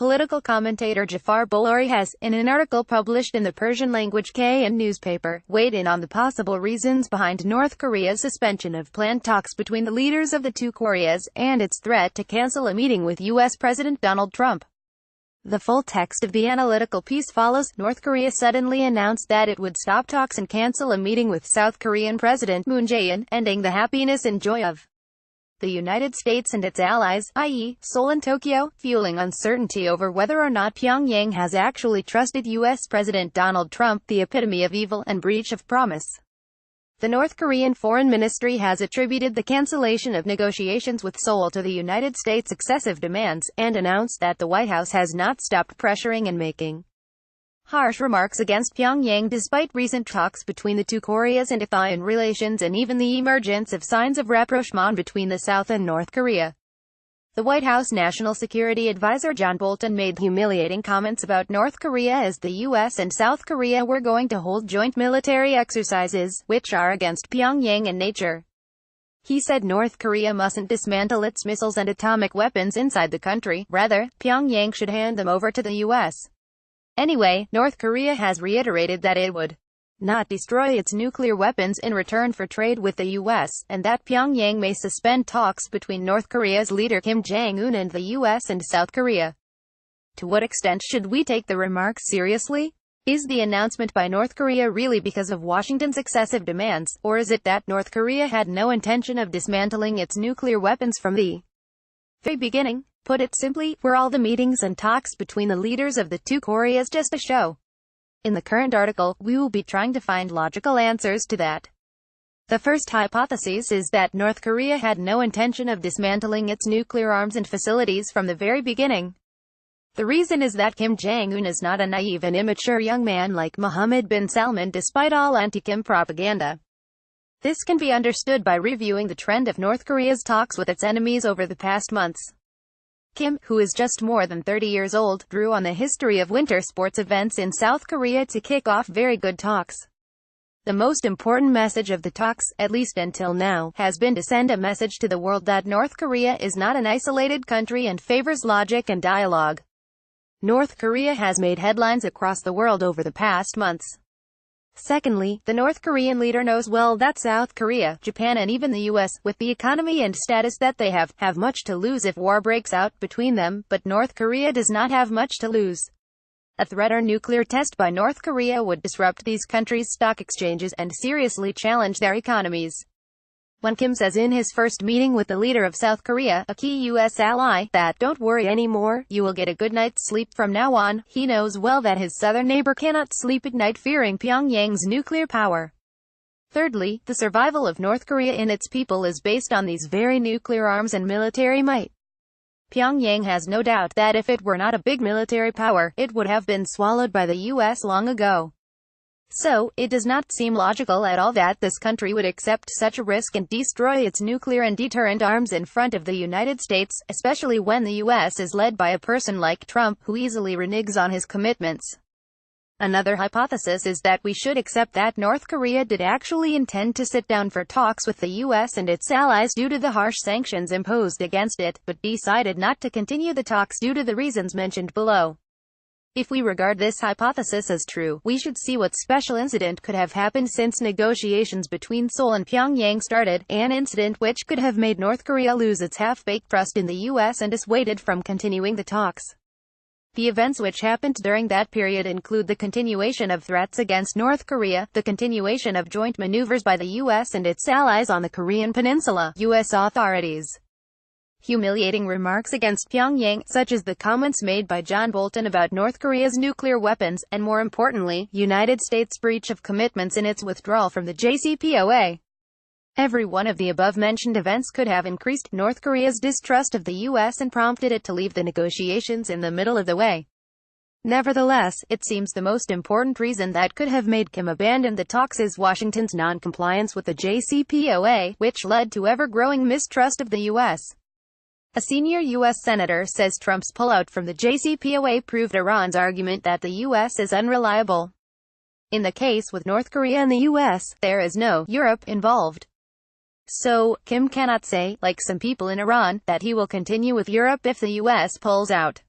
political commentator Jafar Boulari has, in an article published in the Persian-language KN newspaper, weighed in on the possible reasons behind North Korea's suspension of planned talks between the leaders of the two Koreas, and its threat to cancel a meeting with U.S. President Donald Trump. The full text of the analytical piece follows. North Korea suddenly announced that it would stop talks and cancel a meeting with South Korean President Moon Jae-in, ending the happiness and joy of the United States and its allies, i.e., Seoul and Tokyo, fueling uncertainty over whether or not Pyongyang has actually trusted U.S. President Donald Trump, the epitome of evil and breach of promise. The North Korean Foreign Ministry has attributed the cancellation of negotiations with Seoul to the United States' excessive demands, and announced that the White House has not stopped pressuring and making harsh remarks against Pyongyang despite recent talks between the two Koreas and ASEAN relations and even the emergence of signs of rapprochement between the South and North Korea. The White House National Security Advisor John Bolton made humiliating comments about North Korea as the U.S. and South Korea were going to hold joint military exercises, which are against Pyongyang in nature. He said North Korea mustn't dismantle its missiles and atomic weapons inside the country, rather, Pyongyang should hand them over to the U.S. Anyway, North Korea has reiterated that it would not destroy its nuclear weapons in return for trade with the U.S., and that Pyongyang may suspend talks between North Korea's leader Kim Jong-un and the U.S. and South Korea. To what extent should we take the remarks seriously? Is the announcement by North Korea really because of Washington's excessive demands, or is it that North Korea had no intention of dismantling its nuclear weapons from the very beginning? Put it simply, were all the meetings and talks between the leaders of the two Koreas just a show? In the current article, we will be trying to find logical answers to that. The first hypothesis is that North Korea had no intention of dismantling its nuclear arms and facilities from the very beginning. The reason is that Kim Jong-un is not a naive and immature young man like Mohammed bin Salman despite all anti-Kim propaganda. This can be understood by reviewing the trend of North Korea's talks with its enemies over the past months. Kim, who is just more than 30 years old, drew on the history of winter sports events in South Korea to kick off very good talks. The most important message of the talks, at least until now, has been to send a message to the world that North Korea is not an isolated country and favors logic and dialogue. North Korea has made headlines across the world over the past months. Secondly, the North Korean leader knows well that South Korea, Japan and even the U.S., with the economy and status that they have much to lose if war breaks out between them, but North Korea does not have much to lose. A threat or nuclear test by North Korea would disrupt these countries' stock exchanges and seriously challenge their economies. When Kim says in his first meeting with the leader of South Korea, a key U.S. ally, that, "Don't worry anymore, you will get a good night's sleep from now on," he knows well that his southern neighbor cannot sleep at night fearing Pyongyang's nuclear power. Thirdly, the survival of North Korea and its people is based on these very nuclear arms and military might. Pyongyang has no doubt that if it were not a big military power, it would have been swallowed by the U.S. long ago. So, it does not seem logical at all that this country would accept such a risk and destroy its nuclear and deterrent arms in front of the United States, especially when the U.S. is led by a person like Trump, who easily reneges on his commitments. Another hypothesis is that we should accept that North Korea did actually intend to sit down for talks with the U.S. and its allies due to the harsh sanctions imposed against it, but decided not to continue the talks due to the reasons mentioned below. If we regard this hypothesis as true, we should see what special incident could have happened since negotiations between Seoul and Pyongyang started, an incident which could have made North Korea lose its half-baked trust in the U.S. and dissuaded from continuing the talks. The events which happened during that period include the continuation of threats against North Korea, the continuation of joint maneuvers by the U.S. and its allies on the Korean Peninsula, U.S. authorities' humiliating remarks against Pyongyang, such as the comments made by John Bolton about North Korea's nuclear weapons, and more importantly, United States' breach of commitments in its withdrawal from the JCPOA. Every one of the above-mentioned events could have increased North Korea's distrust of the U.S. and prompted it to leave the negotiations in the middle of the way. Nevertheless, it seems the most important reason that could have made Kim abandon the talks is Washington's non-compliance with the JCPOA, which led to ever-growing mistrust of the U.S. A senior U.S. senator says Trump's pullout from the JCPOA proved Iran's argument that the U.S. is unreliable. In the case with North Korea and the U.S., there is no Europe involved. So, Kim cannot say, like some people in Iran, that he will continue with Europe if the U.S. pulls out.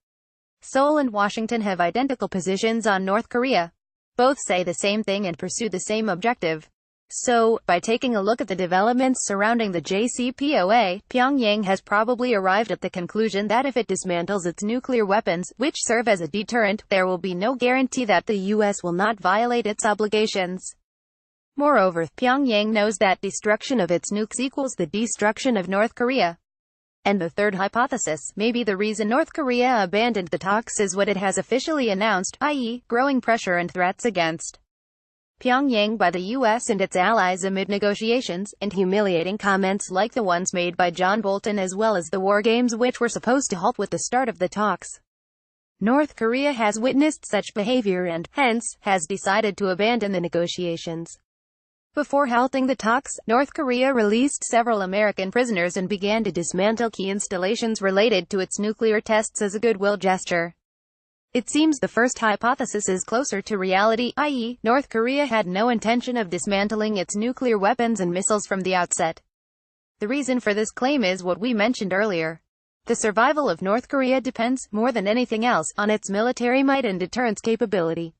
Seoul and Washington have identical positions on North Korea. Both say the same thing and pursue the same objective. So, by taking a look at the developments surrounding the JCPOA, Pyongyang has probably arrived at the conclusion that if it dismantles its nuclear weapons, which serve as a deterrent, there will be no guarantee that the U.S. will not violate its obligations. Moreover, Pyongyang knows that destruction of its nukes equals the destruction of North Korea. And the third hypothesis, maybe the reason North Korea abandoned the talks is what it has officially announced, i.e., growing pressure and threats against Pyongyang by the U.S. and its allies amid negotiations, and humiliating comments like the ones made by John Bolton as well as the war games which were supposed to halt with the start of the talks. North Korea has witnessed such behavior and, hence, has decided to abandon the negotiations. Before halting the talks, North Korea released several American prisoners and began to dismantle key installations related to its nuclear tests as a goodwill gesture. It seems the first hypothesis is closer to reality, i.e., North Korea had no intention of dismantling its nuclear weapons and missiles from the outset. The reason for this claim is what we mentioned earlier. The survival of North Korea depends, more than anything else, on its military might and deterrence capability.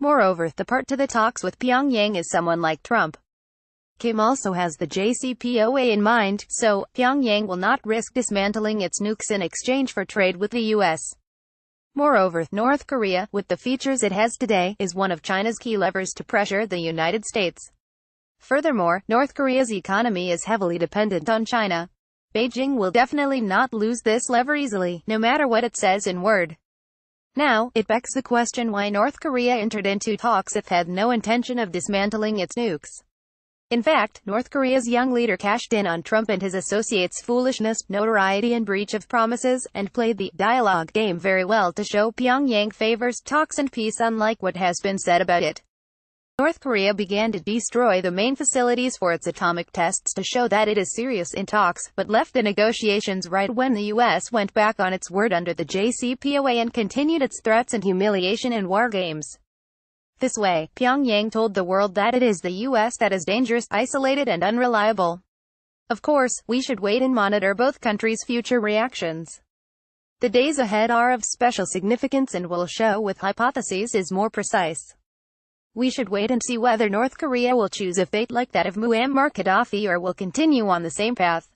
Moreover, the part to the talks with Pyongyang is someone like Trump. Kim also has the JCPOA in mind, so, Pyongyang will not risk dismantling its nukes in exchange for trade with the U.S. Moreover, North Korea, with the features it has today, is one of China's key levers to pressure the United States. Furthermore, North Korea's economy is heavily dependent on China. Beijing will definitely not lose this lever easily, no matter what it says in word. Now, it begs the question why North Korea entered into talks if it had no intention of dismantling its nukes. In fact, North Korea's young leader cashed in on Trump and his associates' foolishness, notoriety and breach of promises, and played the dialogue game very well to show Pyongyang favors talks and peace unlike what has been said about it. North Korea began to destroy the main facilities for its atomic tests to show that it is serious in talks, but left the negotiations right when the U.S. went back on its word under the JCPOA and continued its threats and humiliation and war games. This way, Pyongyang told the world that it is the U.S. that is dangerous, isolated and unreliable. Of course, we should wait and monitor both countries' future reactions. The days ahead are of special significance and will show which hypothesis is more precise. We should wait and see whether North Korea will choose a fate like that of Muammar Gaddafi or will continue on the same path.